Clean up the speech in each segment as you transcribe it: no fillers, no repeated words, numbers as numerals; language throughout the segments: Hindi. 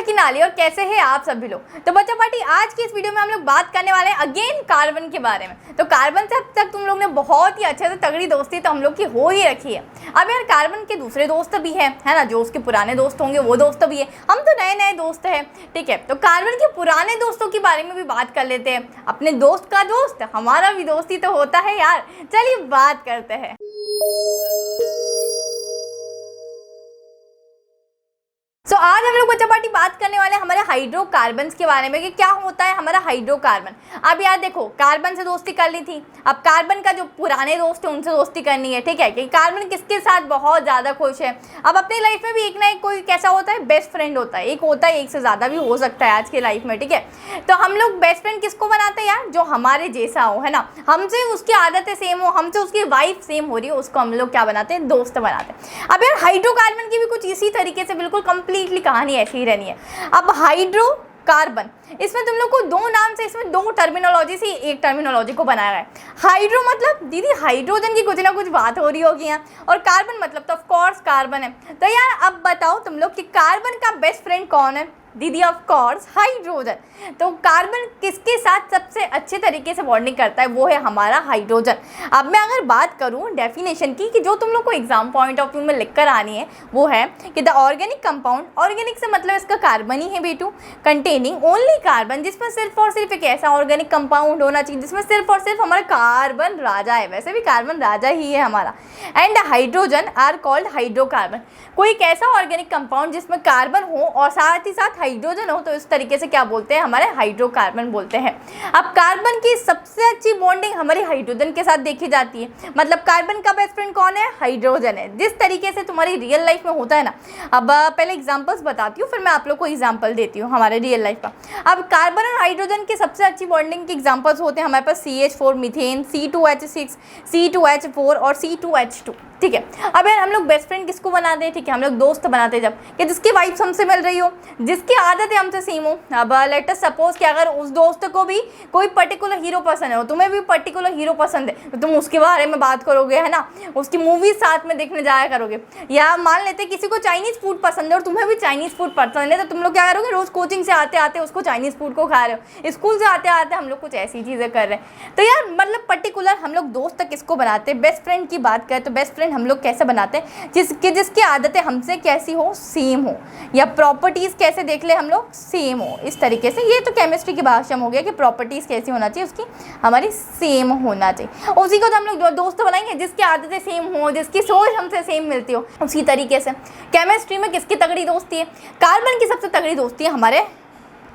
की नाली और कैसे हैं आप सभी लोग। तो बच्चा पार्टी आज की इस वीडियो में हम लोग बात करने वाले हैं अगेन कार्बन के बारे में। तो कार्बन से अब तक तुम लोग ने बहुत ही अच्छे से तगड़ी दोस्ती तो हम लोग की हो ही रखी है। अब यार कार्बन के दूसरे दोस्त भी है ना, जो उसके पुराने दोस्त होंगे वो दोस्त भी है, हम तो नए नए दोस्त हैं। ठीक है, तो कार्बन के पुराने दोस्तों के बारे में भी बात कर लेते हैं। अपने दोस्त का दोस्त हमारा भी दोस्ती तो होता है यार, चलिए बात करते हैं। आज हम लोग बच्चा पार्टी बात करने वाले हैं हमारे हाइड्रोकार्बन्स के बारे में कि क्या होता है हमारा हाइड्रोकार्बन। अब यार देखो, कार्बन से दोस्ती कर ली थी, अब कार्बन का जो पुराने दोस्त है उनसे दोस्ती करनी है। ठीक है, कि कार्बन किसके साथ बहुत ज़्यादा खुश है। अब अपनी लाइफ में भी एक ना एक कोई कैसा होता है, बेस्ट फ्रेंड होता है। एक होता है, एक से ज़्यादा भी हो सकता है आज की लाइफ में। ठीक है, तो हम लोग बेस्ट फ्रेंड किसको बनाते हैं यार, जो हमारे जैसा हो, है ना, हमसे उसकी आदतें सेम हो, हमसे उसकी वाइफ सेम हो रही है, उसको हम लोग क्या बनाते हैं, दोस्त बनाते हैं। अब यार हाइड्रोकार्बन की भी कुछ इसी तरीके से बिल्कुल कंप्लीटली कहानी ऐसी ही रहनी है। अब हाइड्रोकार्बन, इसमें तुम लोग को दो नाम से, इसमें दो टर्मिनोलॉजी से एक टर्मिनोलॉजी को बनाया है। हाइड्रो मतलब दीदी हाइड्रोजन की कुछ ना कुछ बात हो रही होगी यहाँ, और कार्बन मतलब तो ऑफ कोर्स कार्बन है। तो यार अब बताओ तुम लोग कि कार्बन का बेस्ट फ्रेंड कौन है दीदी, ऑफ कोर्स हाइड्रोजन। तो कार्बन किसके साथ सबसे अच्छे तरीके से बॉन्डिंग करता है, वो है हमारा हाइड्रोजन। अब मैं अगर बात करूं डेफिनेशन की, कि जो तुम लोग को एग्जाम पॉइंट ऑफ व्यू में लिख कर आनी है, वो है कि द ऑर्गेनिक कंपाउंड, ऑर्गेनिक से मतलब इसका कार्बन ही है बेटू, कंटेनिंग ओनली कार्बन, जिसमें सिर्फ और सिर्फ एक ऐसा ऑर्गेनिक कंपाउंड होना चाहिए जिसमें सिर्फ और सिर्फ हमारा कार्बन राजा है। वैसे भी कार्बन राजा ही है हमारा। And hydrogen are called hydrocarbon, कोई एक ऐसा ऑर्गेनिक कंपाउंड जिसमें कार्बन हो और साथ ही साथ हाइड्रोजन हो, तो इस तरीके से क्या बोलते हैं, हमारे हाइड्रोकार्बन बोलते हैं। अब कार्बन की सबसे अच्छी बॉन्डिंग हमारी हाइड्रोजन के साथ देखी जाती है। मतलब कार्बन का बेस्ट फ्रेंड कौन है, हाइड्रोजन है, जिस तरीके से तुम्हारी रियल लाइफ में होता है ना। अब पहले एग्जांपल्स बताती हूँ, फिर मैं आप लोग को एग्जांपल देती हूँ हमारे रियल लाइफ का। अब कार्बन और हाइड्रोजन की सबसे अच्छी बॉन्डिंग के एग्जांपल्स होते हैं हमारे पास CH4 मीथेन, C2H6, C2H4 और C2H2। ठीक है, अब यार हम लोग बेस्ट फ्रेंड किसको बनाते हैं, ठीक है, हम लोग दोस्त बनाते हैं जब कि जिसकी वाइब्स हमसे मिल रही हो, जिसकी आदतें हमसे सेम हो। अब लेट अस सपोज कि अगर उस दोस्त को भी कोई पर्टिकुलर हीरो पसंद है, तुम्हें भी पर्टिकुलर हीरो पसंद है, तो तुम उसके बारे में बात करोगे, है ना, उसकी मूवीज साथ में देखने जाया करोगे। या मान लेते किसी को चाइनीज फूड पसंद है और तुम्हें भी चाइनीज फूड पसंद है, तो तुम लोग क्या करोगे, रोज कोचिंग से आते आते उसको चाइनीज फूड को खा रहे हो, स्कूल से आते आते हम लोग कुछ ऐसी चीज़ें कर रहे हैं। तो यार मतलब पर्टिकुलर हम लोग दोस्त किसको बनाते हैं, बेस्ट फ्रेंड की बात करें तो बेस्ट फ्रेंड हम लोग कैसे बनाते हैं, जिसकी आदतें हमसे कैसी हो, सेम हो, या प्रॉपर्टीज कैसे देख ले हम लोग, सेम हो। इस तरीके से ये तो केमिस्ट्री की भाषा में हो गया कि प्रॉपर्टीज कैसी होना चाहिए, उसकी हमारी सेम होना चाहिए। उसी को तो हम लोग दोस्त बनाएंगे जिसकी आदतें सेम हो, जिसकी सोच हमसे सेम मिलती हो। उसी तरीके से केमिस्ट्री में किसकी तगड़ी दोस्ती है, कार्बन की सबसे तगड़ी दोस्ती है हमारे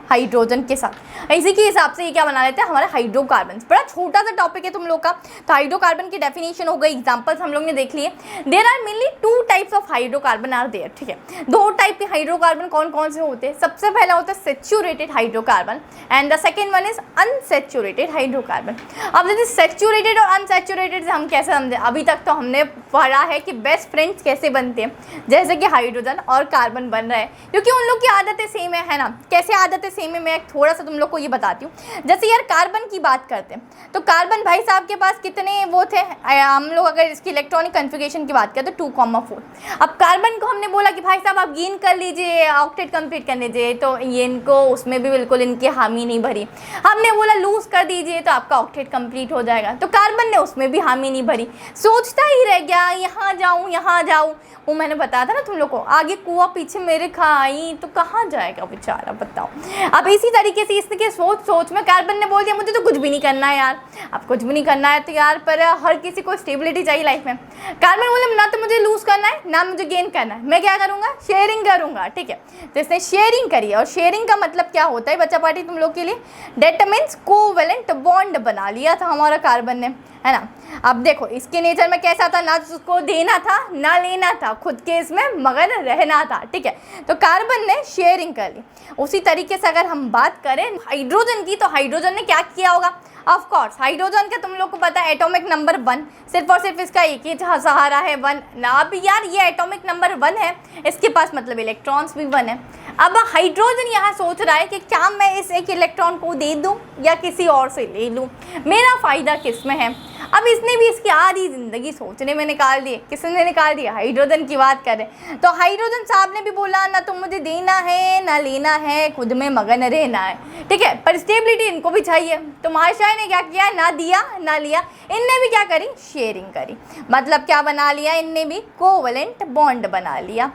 हाइड्रोजन के साथ। इसी के हिसाब से ये क्या बना लेते हैं, हमारे हाइड्रोकार्बन। बड़ा छोटा सा टॉपिक है तुम लोग का। तो हाइड्रोकार्बन की डेफिनेशन हो गई, एग्जांपल्स हम लोग ने देख लिए। There are mainly 2 types of hydrocarbon are there. ठीक है, 2 टाइप के हाइड्रोकार्बन कौन कौन से होते हैं, सबसे पहला होता है saturated hydrocarbon and the second one is unsaturated hydrocarbon. अब जैसे सेचुरेटेड और अनसेचुरेटेड से हम कैसे समझे, अभी तक तो हमने पढ़ा है कि बेस्ट फ्रेंड्स कैसे बनते हैं, जैसे कि हाइड्रोजन और कार्बन बन रहा है क्योंकि उन लोग की आदतें सेम है ना। कैसे आदतें सेम है, मैं थोड़ा सा तुम लोग को ये बताती हूँ। जैसे यार कार्बन की बात करते हैं तो कार्बन भाई साहब के पास कितने वो थे, हम लोग अगर इसकी इलेक्ट्रॉनिक कन्फिगरेशन की बात करें तो 2,4। अब कार्बन को हमने बोला कि भाई साहब आप गेन कर लीजिए, ऑक्टेट कंप्लीट कर लीजिए, तो ये इनको उसमें भी बिल्कुल इनकी हामी नहीं भरी। हमने बोला लूज कर दीजिए तो आपका ऑक्टेट कंप्लीट हो जाएगा, तो कार्बन ने उसमें भी हामी नहीं भरी, सोचता ही रह गया यहाँ जाऊँ यहाँ जाऊँ। वो मैंने बताया था ना तुम लोग को, आगे कुआं पीछे मेरे खाई, तो कहाँ जाएगा बेचारा, बताओ। अब इसी तरीके से इसके सोच में कार्बन ने बोल दिया मुझे तो कुछ भी नहीं करना है यार। अब कुछ भी नहीं करना है तो यार पर हर किसी को स्टेबिलिटी चाहिए लाइफ में। कार्बन बोले ना तो मुझे लूज करना है ना मुझे गेन करना है, मैं क्या करूँगा, शेयरिंग करूँगा। ठीक है, तो इसने शेयरिंग करी है, और शेयरिंग का मतलब क्या होता है बच्चा पार्टी तुम लोग के लिए, डेट मीन्स कोवेलेंट बॉन्ड बना लिया था हमारा कार्बन ने, है ना। अब देखो इसके नेचर में कैसा था, ना उसको देना था ना लेना था, खुद के इसमें मगन रहना था। ठीक है, तो कार्बन ने शेयरिंग कर ली। उसी तरीके से अगर हम बात करें हाइड्रोजन की, तो हाइड्रोजन ने क्या किया होगा, ऑफ कोर्स हाइड्रोजन का तुम लोग को पता है एटॉमिक नंबर 1, सिर्फ और सिर्फ इसका एक ही सहारा है 1 ना। अब यार ये एटॉमिक नंबर 1 है, इसके पास मतलब इलेक्ट्रॉन्स भी 1 है। अब हाइड्रोजन यहाँ सोच रहा है कि क्या मैं इस एक इलेक्ट्रॉन को दे दूँ या किसी और से ले लूँ, मेरा फ़ायदा किस में है। अब इसने भी इसकी आधी ज़िंदगी सोचने में निकाल दी। किसने निकाल दिया? हाइड्रोजन की बात करें तो हाइड्रोजन साहब ने भी बोला ना तो मुझे देना है ना लेना है, खुद में मगन रहना है, ठीक है। पर स्टेबिलिटी इनको भी चाहिए, तो महाशय ने क्या किया, ना दिया ना लिया, इनने भी क्या करी, शेयरिंग करी। मतलब क्या बना लिया इनने भी, कोवलेंट बॉन्ड बना लिया।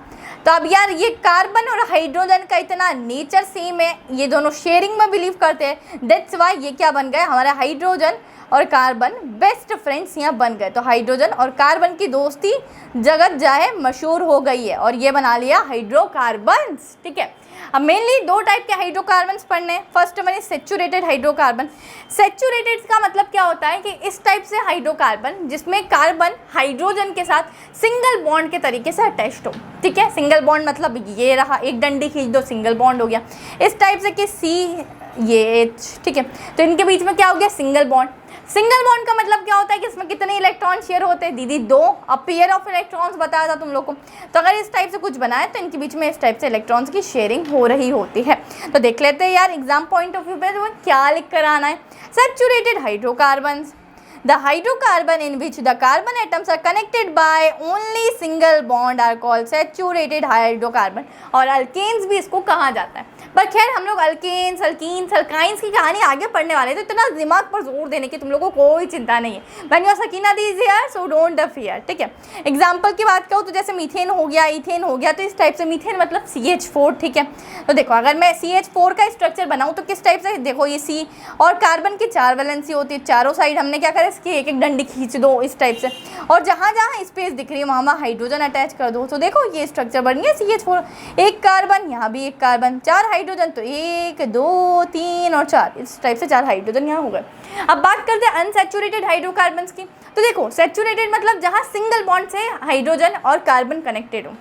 तो अब यार ये कार्बन और हाइड्रोजन का इतना नेचर सेम है, ये दोनों शेयरिंग में बिलीव करते हैं, दैट्स वाई ये क्या बन गए, हमारा हाइड्रोजन और कार्बन बेस्ट फ्रेंड्स यहाँ बन गए। तो हाइड्रोजन और कार्बन की दोस्ती जगत जाए मशहूर हो गई है और ये बना लिया हाइड्रोकार्बन्स, ठीक है। अब मेनली 2 टाइप के हाइड्रोकार्बन्स पढ़ने हैं। फर्स्ट मैंने सेचुरेटेड हाइड्रोकार्बन। सेचुरेटेड का मतलब क्या होता है कि इस टाइप से हाइड्रोकार्बन जिसमें कार्बन हाइड्रोजन के साथ सिंगल बॉन्ड के तरीके से अटैच्ड हो, ठीक है। सिंगल बॉन्ड मतलब ये रहा, एक डंडी खींच दो सिंगल बॉन्ड हो गया। इस टाइप से कि C ये H, ठीक है, तो इनके बीच में क्या हो गया, सिंगल बॉन्ड। सिंगल बॉन्ड का मतलब क्या होता है कि इसमें कितने इलेक्ट्रॉन शेयर होते हैं दीदी, 2। अब पेयर ऑफ इलेक्ट्रॉन्स बताया था तुम लोग को। तो अगर इस टाइप से कुछ बनाए तो इनके बीच में इस टाइप से इलेक्ट्रॉन्स की शेयरिंग हो रही होती है। तो देख लेते हैं यार एग्जाम पॉइंट ऑफ व्यू पे तो क्या लिख कर आना है। Saturated hydrocarbons, the hydrocarbon in which the carbon atoms are connected by only single bond are called saturated hydrocarbon। और अल्केन्स भी इसको कहा जाता है। पर खैर हम लोग अल्केन्स, अल्कीन्स, अल्काइंस की कहानी आगे पढ़ने वाले, तो इतना दिमाग पर जोर देने की तुम लोगों को कोई चिंता नहीं है। When you are seeking these here so don't fear, ठीक है। एग्जाम्पल की बात करूँ तो जैसे मीथेन हो गया, इथेन हो गया, तो इस टाइप से मीथेन मतलब CH4, ठीक है। तो देखो अगर मैं CH4 का स्ट्रक्चर बनाऊँ तो किस टाइप से, देखो ये C और कार्बन की 4 वैलेंसी होती है, चारों साइड हमने क्या करा इसकी एक एक डंडी खींच दो इस टाइप से, और जहाँ जहाँ स्पेस दिख रही है वहाँ हाइड्रोजन अटैच कर दो। तो देखो ये स्ट्रक्चर बन गया CH4, एक कार्बन, यहाँ भी एक कार्बन, 4 हाइड्रोजन, तो 1 2 3 और 4, इस टाइप से 4 हाइड्रोजन यहाँ हो गए। अब बात करते हैं अनसैचुरेटेड हाइड्रोकार्बन्स की। तो देखो सैचुरेटेड मतलब जहाँ सिंगल बॉन्ड से हाइड्रोजन और कार्बन कनेक्टेड हो,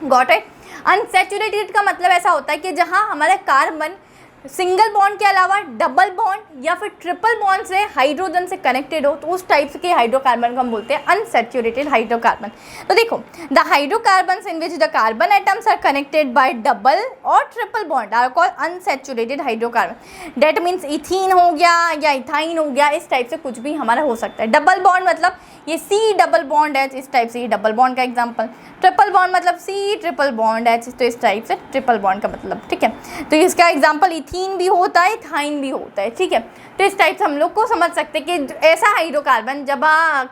गॉट इट। अनसैचुरेटेड का मतलब ऐसा होता है कि जहाँ हमारा कार्बन सिंगल बॉन्ड के अलावा डबल बॉन्ड या फिर ट्रिपल बॉन्ड से हाइड्रोजन से कनेक्टेड हो, तो उस टाइप के हाइड्रोकार्बन को हम बोलते हैं अनसैचुरेटेड हाइड्रोकार्बन। तो देखो the hydrocarbons in which the carbon atoms are connected by double or triple bond are called unsaturated hydrocarbon. That means ethene हो गया या इथाइन हो गया, इस टाइप से कुछ भी हमारा हो सकता है। डबल बॉन्ड मतलब ये C डबल बॉन्ड H, इस टाइप से ये डबल बॉन्ड का एग्जाम्पल। ट्रिपल बॉन्ड मतलब C ट्रिपल बॉन्ड H, तो इस टाइप से ट्रिपल बॉन्ड का मतलब, ठीक है। तो इसका एग्जाम्पल इथीन भी होता है, थाइन भी होता है, ठीक है। तो इस टाइप से हम लोग को समझ सकते हैं कि ऐसा हाइड्रोकार्बन जब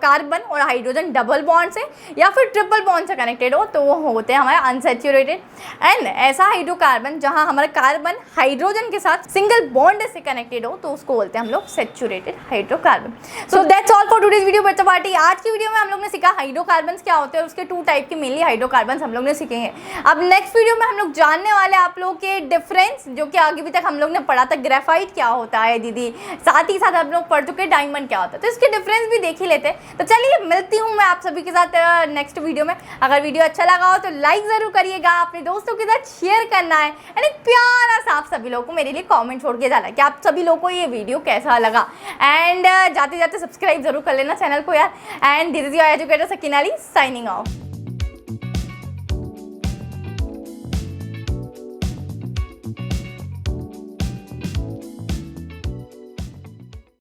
कार्बन और हाइड्रोजन डबल बॉन्ड से या फिर ट्रिपल बॉन्ड से कनेक्टेड हो तो वो होते हैं हमारे अनसैचुरेटेड। एंड ऐसा हाइड्रोकार्बन जहाँ हमारा कार्बन हाइड्रोजन के साथ सिंगल बॉन्ड से कनेक्टेड हो तो उसको बोलते हैं हम लोग saturated hydrocarbon. So that's all for today's video बच्चा पार्टी। आज की वीडियो में हम लोग ने सीखा हाइड्रोकार्बन्स क्या होते हैं, उसके 2 टाइप के मेनली हाइड्रोकार्बन्स हम लोग ने सीखे हैं। अब नेक्स्ट वीडियो में हम लोग जानने वाले आप लोग के डिफरेंस, जो कि आगे भी तक हम लोग ने पढ़ा था, ग्रेफाइट क्या होता है दीदी, साथ ही साथ हम लोग पढ़ चुके डायमंड क्या होता है, तो इसके डिफरेंस भी देख ही लेते हैं। तो चलिए मिलती हूँ मैं आप सभी के साथ नेक्स्ट वीडियो में। अगर वीडियो अच्छा लगा हो तो लाइक ज़रूर करिएगा, अपने दोस्तों के साथ शेयर करना है, एंड एक प्यारा सा आप सभी लोगों को मेरे लिए कमेंट छोड़ के जाना कि आप सभी लोगों को ये वीडियो कैसा लगा। एंड जाते जाते सब्सक्राइब जरूर कर लेना चैनल को यार। And this is your educator Sakina Ali signing off.